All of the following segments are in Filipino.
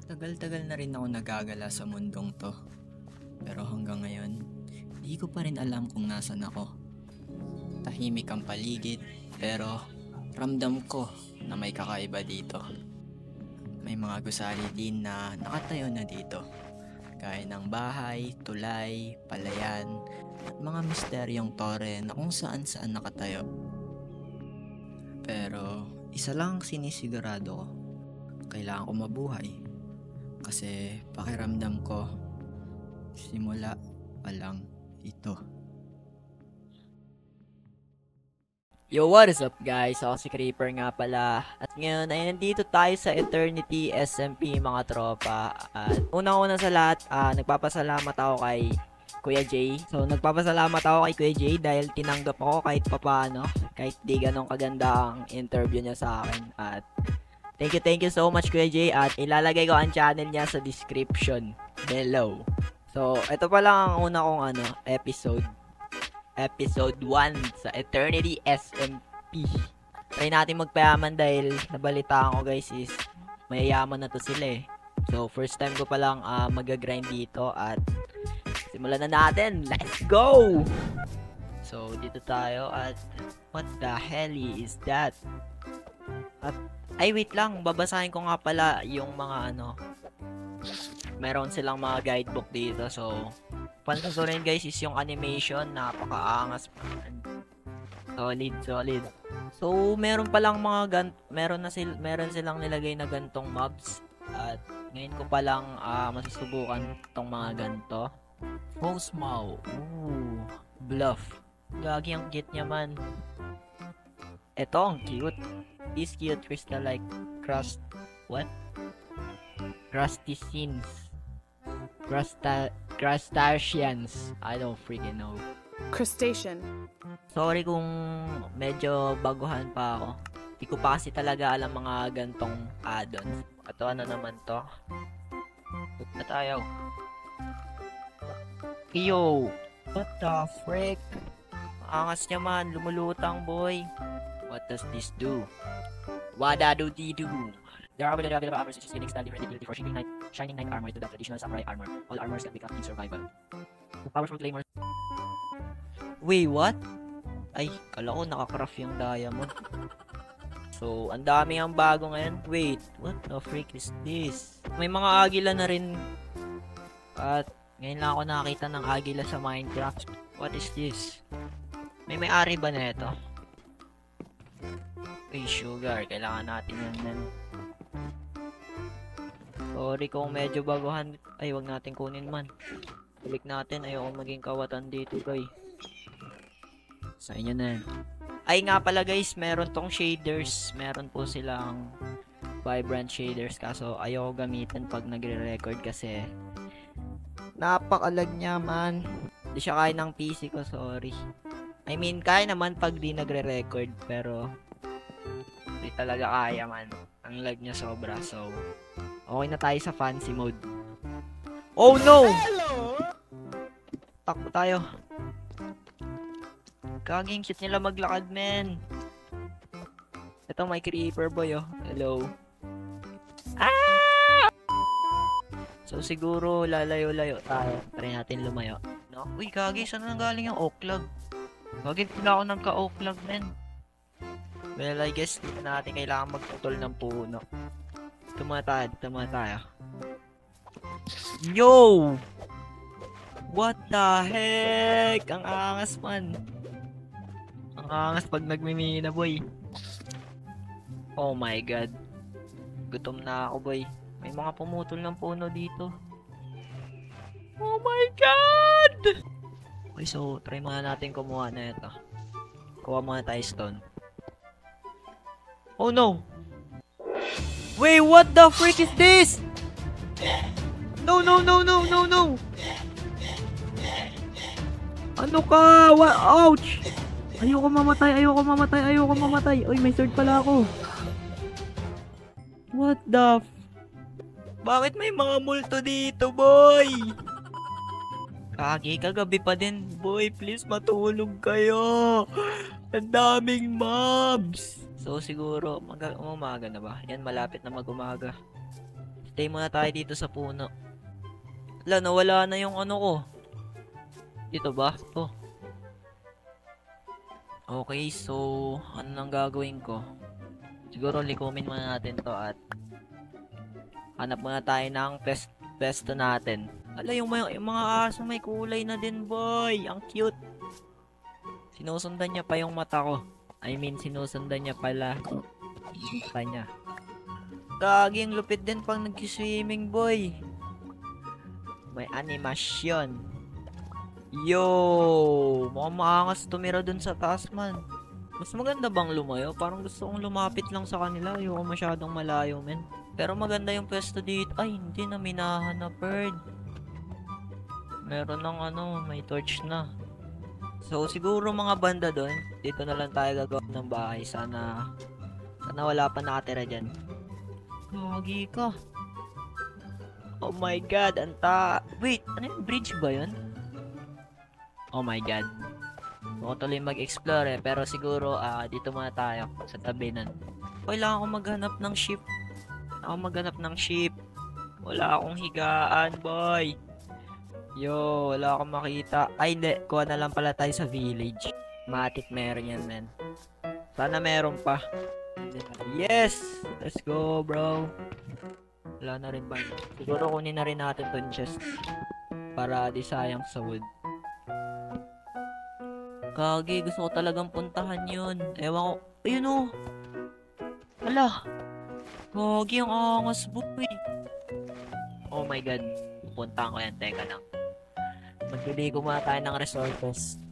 Tagal-tagal na rin ako nagagala sa mundong to. Pero hanggang ngayon, di ko pa rin alam kung nasan ako. Tahimik ang paligid, pero ramdam ko na may kakaiba dito. May mga gusali din na nakatayo na dito. Gaya ng bahay, tulay, palayan, at mga misteryong tore na kung saan-saan nakatayo. Pero isa lang ang sinisigurado ko. Kailangan ko mabuhay. Kasi pakiramdam ko, simula pa lang ito. Yo, what is up guys? Ako si Creeper nga pala. At ngayon ay nandito tayo sa Eternity SMP mga tropa. At unang-una sa lahat, nagpapasalamat ako kay Kuya Jay. So nagpapasalamat ako kay Kuya Jay dahil tinanggap ako kahit papaano. Kahit di ganong kaganda ang interview niya sa akin. At thank you so much Kuya Jay. At ilalagay ko ang channel niya sa description below. So ito pa lang ang una kong episode 1 sa Eternity SMP. Try natin magpayaman dahil nabalitaan ko guys is mayayaman na to sila eh. So first time ko pa lang mag-grind dito at simulan na natin. Let's go! So dito tayo at what the hell is that? At ay wait lang, babasahin ko nga pala yung mga meron silang mga guidebook dito. So panoorin guys is yung animation, napakaangas. Solid. So meron pa lang mga meron silang nilagay na gantong mobs at ngayon ko pa lang masusubukan tong mga ganto. Fosmau. Bluff. Gagi ang cute niya man. Ito ang cute. This cute crystal like Crusticines. Crustaceans. I don't freaking know. Crustacean. Sorry kung medyo baguhan pa ako. Di ko pa kasi talaga alam mga gantong add-ons. Ito ano naman to? Huwag na tayo. Yo! What the frick? Angas niya man. Lumulutang boy. What does this do? Wada-do-dee-do. There are available armors such as Phoenix, Standing Ready for Shining Knight armor to the traditional samurai armor. All armors can become in survival. Powerful claymores. Wait, what? Ay, kala ko nakakraft yung diamond. So, ang dami ang bago ngayon. Wait, what the freak is this? May mga agila na rin. At ngayon lang ako nakakita ng agila sa Minecraft. What is this? May-ari ba na ito? Uy, sugar. Kailangan natin yan. Sorry kung medyo baguhan. Ay, wag natin kunin man. Balik natin. Ayoko maging kawatan dito, guys. Sa inyo na yan. Ay nga pala guys, meron tong shaders. Meron po silang vibrant shaders. Kaso ayoko gamitin pag nagre-record kasi napakalag niya man. Hindi siya kaya ng PC ko, sorry. I mean, kaya naman pag di nagre-record. Pero hindi talaga kaya man. Ang lag niya sobra. So okay na tayo sa fancy mode. Oh no! Takbo tayo. Gaging cute nila maglakad, men. Ito may creeper boy, oh. Hello. Ah! So siguro lalayo-layo tayo. Try natin lumayo. No? Uy, gagi, saan na galing yung oaklag? Gagi, pila ako nagka-oaklag, men. Well, I guess dito natin kailangan magputol ng puno. Dito muna tayo. Yo! What the heck? Ang angas man. Ang angas pag nagmimina, boy. Oh my god. Gutom na ako, boy. May mga pumutol ng puno dito. Oh my god! Okay, so try muna natin kumuha na ito. Kuha muna tayo stone. Oh no! Wait, what the freak is this? No! Ano ka? What? Ouch! Ayoko mamatay. Uy, may sword pala ako. What the Bakit may mga multo dito, boy? Kagabi pa din, boy. Please, matulog kayo. Ang daming mobs. So, siguro, umaga na ba? Yan, malapit na mag-umaga. Stay muna tayo dito sa puno. Wala, nawala na yung ano ko. Dito ba? To. Okay, so ano nang gagawin ko? Siguro likumin muna natin to at hanap muna tayo ng pesto natin. Ala, yung mga aso may kulay na din, boy. Ang cute. Sinusundan niya pa yung mata ko. I mean, sinusundan niya pala yung mata niya. Gagi, ang lupit din pang nag-swimming, boy. May animasyon. Yo! Mukhang maangas tumira dun sa taas, man. Mas maganda bang lumayo? Parang gusto kong lumapit lang sa kanila. Ayoko masyadong malayo, men. Pero maganda yung pwesto dito. Ay, hindi na minahan na bird. Meron ng ano, may torch na. So, siguro mga banda doon, dito na lang tayo gagawa ng bahay. Sana wala pa nakatira dyan. Lagi ka. Oh my god, wait, ano yung bridge ba yun? Oh my god. Ako tuloy mag-explore pero siguro dito muna tayo sa tabi nun. Kailangan ko maghanap ng ship. Wala akong higaan, boy. Yo, wala akong makita. Ay, hindi. Kuha na lang pala tayo sa village. Matik meron yan, men. Sana meron pa. Yes! Let's go, bro. Wala na rin ba? Siguro kunin na rin natin itong chest. Para di sayang sa wood. Kagi, gusto ko talagang puntahan yun. Ewan ko. Ayun o. Wala. Kagi, ang angas, boy. Oh my god. Pupuntahan ko yan. Teka lang. Magliligo muna tayo ng resources.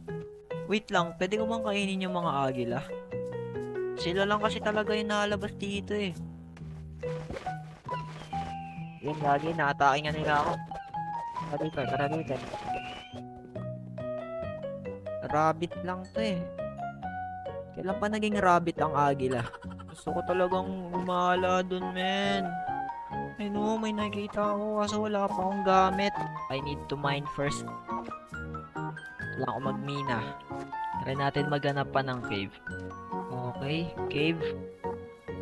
Wait lang. Pwede ko bang kainin yung mga agila? Sila lang kasi talaga yung nalabas dito eh. Yan lagi, naatake nga nila ako. Tara dito. Rabbit lang to eh. Kailan pa naging rabbit ang agila? Gusto ko talagang gumala dun, men. Ay no, may nakikita ako kaso wala pa akong gamit. I need to mine first. Wala ako magmina. Try natin maghanap pa ng cave. Okay, cave.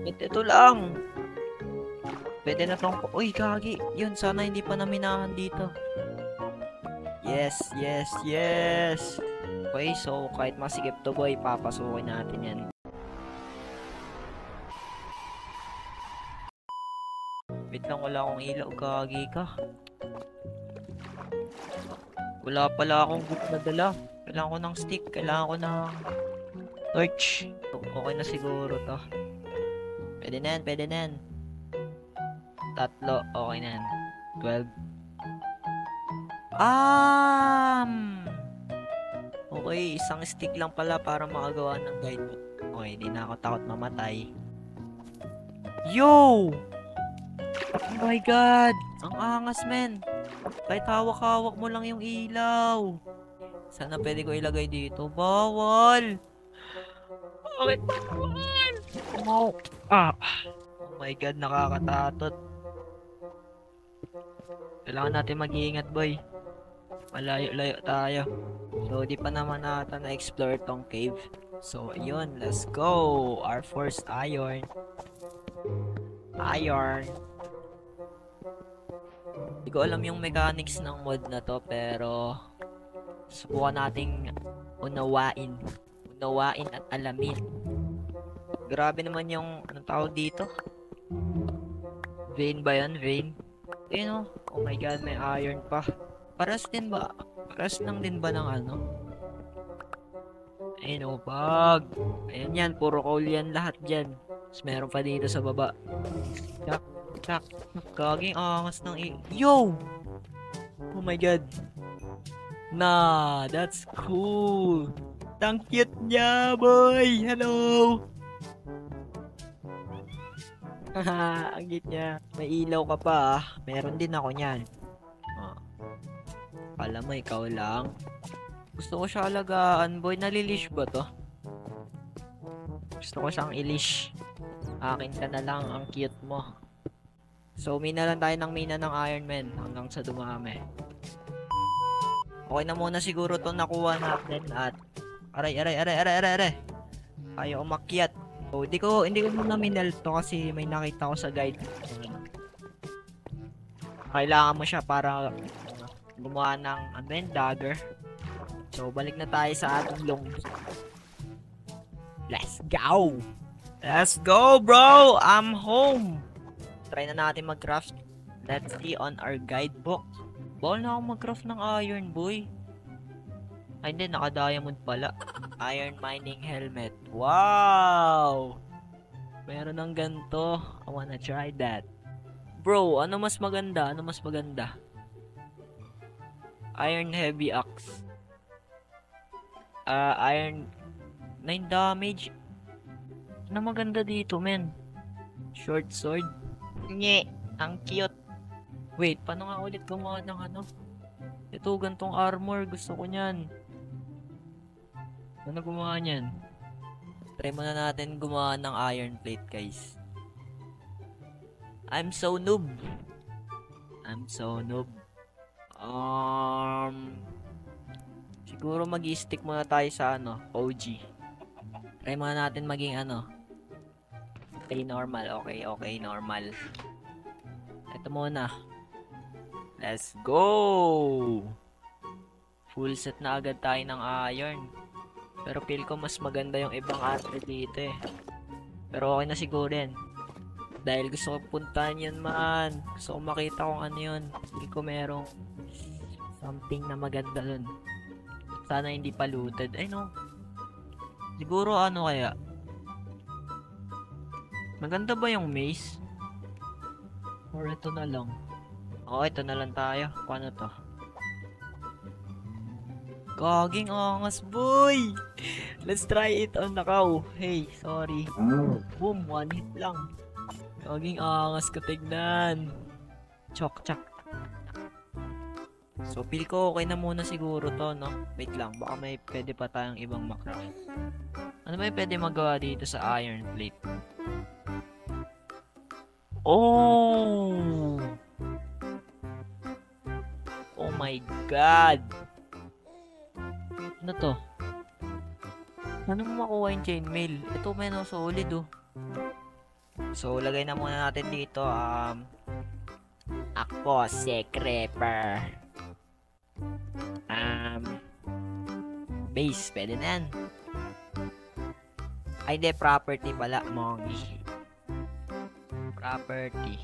Ito lang. Pwede na tong... Uy, kagi. Yun, sana hindi pa naminahan dito. Yes. Okay, so kahit masikip to, boy, papasukin natin yan. Wait lang, wala akong ilaw. Kagi ka. Wala pala akong book na dala. Kailangan ko ng stick. Kailangan ko ng torch. Okay na siguro to. Pwede na yan. 3. Okay na yan. 12. Okay, isang stick lang pala para makagawa ng guidebook. Okay, di na ako takot mamatay. Yo! Oh my god! Ang angas, men! Kahit hawak-hawak mo lang yung ilaw. Sana pwede ko ilagay dito. Bawal! Bakit bawal? Oh my god, nakakatatot. Kailangan natin mag-iingat, boy. Malayo-layo tayo. So, di pa naman natin na-explore tong cave. So, ayun. Let's go! Our first iron. Hindi ko alam yung mechanics ng mod na to, pero subukan nating unawain at alamin. Grabe naman yung anong tawag dito? Vein ba yan? Vein? Ayun, oh my god, may iron pa. Paras lang din ba ng ano? Ayun, bag. Ayan yan, puro coal yan lahat dyan. Tapos meron pa dito sa baba. Chak. Kaging angas ng Yo! Oh my god. Nah, that's cool. Ang cute niya, boy. Hello. Haha, ang cute niya. May ilaw ka pa ah. Meron din ako niyan. Kala mo ikaw lang. Gusto ko siya alagaan, boy. Nalilish ba to? Gusto ko siyang ilish. Akin ka na lang, ang cute mo. So, mina lang tayo ng mina ng Iron Man hanggang sa dumami. Okay na muna siguro to nakuha natin at aray. Ayaw umakyat. So, hindi ko muna minel to kasi may nakita ko sa guide. Kailangan mo siya para gumawa ng dagger. So, balik na tayo sa ating long. Let's go! Let's go, bro! I'm home! Try na natin mag-craft. Let's see on our guidebook. Bawal na ako mag-craft ng iron, boy. Ay, hindi. Naka-diamond pala. Iron mining helmet. Wow! Meron ng ganito. I wanna try that. Bro, ano mas maganda? Ano mas maganda? Iron heavy axe. Iron 9 damage. Ano maganda dito, men? Short sword. Nye, ang cute. Wait, paano nga ulit gumawa ng ano? Ito, gantong armor. Gusto ko nyan. Ano gumawa nyan? Try muna natin gumawa ng iron plate, guys. I'm so noob. I'm so noob. Siguro mag-i-stick muna tayo sa ano, OG. Try muna natin maging ano. Okay, normal. Okay, normal. Ito muna. Let's go! Full set na agad tayo ng iron. Pero feel ko mas maganda yung ibang arte dito eh. Pero okay na siguro yan. Dahil gusto ko puntahan yan, man. Gusto ko makita kung ano yun. Feel ko merong something na maganda dun. Sana hindi pa looted. Ay no. Siguro ano kaya? Maganda ba yung maze? Or ito na lang? Oo, ito na lang tayo. Paano to? Gaging angas, boy! Let's try it on the cow. Hey, sorry. Boom, one hit lang. Gaging angas ko tignan. Chok. So, feel ko okay na muna siguro to, no? Wait lang, baka may pwede pa tayong ibang macraft. Ano may pwede magawa dito sa iron plate? Oh! Oh my God! Ano to? Ano mo makuha yung chainmail? Ito may no solid oh. So, lagay na muna natin dito, ako, si Creeper. Base, pwede na yan. Ay, hindi, property pala, Mongi. Property.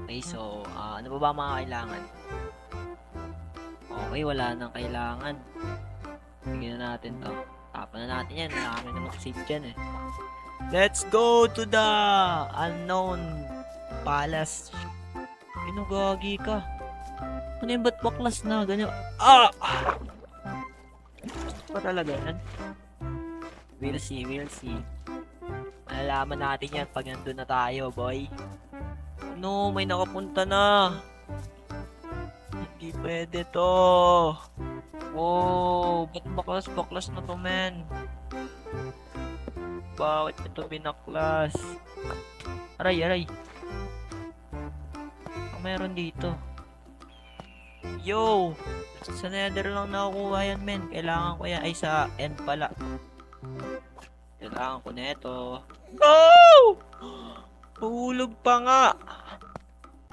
Okay, so, ano ba mga kailangan? Okay, wala nang kailangan. Bigyan na natin to. Tapan na natin yan, wala kami na mag-save dyan eh. Let's go to the unknown palace. Pinugagi ka. Ano yung ba't baklas na? Ganyan. Pa talaga yan? We'll see. Malalaman natin yan pag nandun na tayo, boy. No, may nakapunta na. Hindi pwede to. Wow, ba't baklas na to, men? Bakit ito binaklas? Aray. Meron dito. Yo! Sa nether lang nakukuha yan, men. Kailangan ko yan. Ay, sa end pala. Kailangan ko neto. Oh! Hulog pa nga.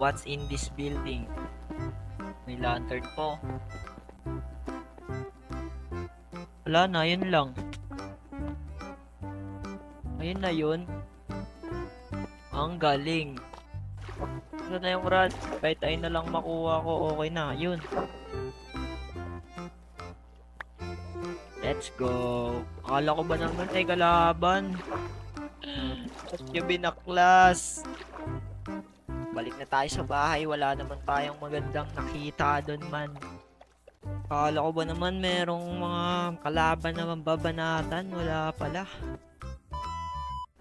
What's in this building? May lantern po. Wala na, yun lang. Ayun na yun. Ang galing. Ito na yung rod. Kahit ay na lang makuha ko, okay na. Yun. Let's go. Akala ko ba naman ay kalaban? At yung binaklas. Balik na tayo sa bahay. Wala naman tayong magandang nakita doon, man. Akala ko ba naman merong mga kalaban na mababanatan? Wala pala.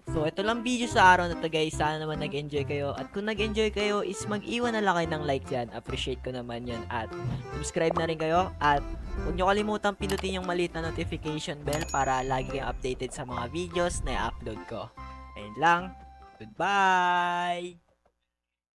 So, ito lang video sa araw na to, guys. Sana naman nag-enjoy kayo. At kung nag-enjoy kayo, is mag-iwan na lang kayo ng like dyan. Appreciate ko naman yun. At subscribe na rin kayo. At huwag nyo kalimutan pindutin yung maliit na notification bell para lagi kayong updated sa mga videos na i-upload ko. Ayun lang. Goodbye!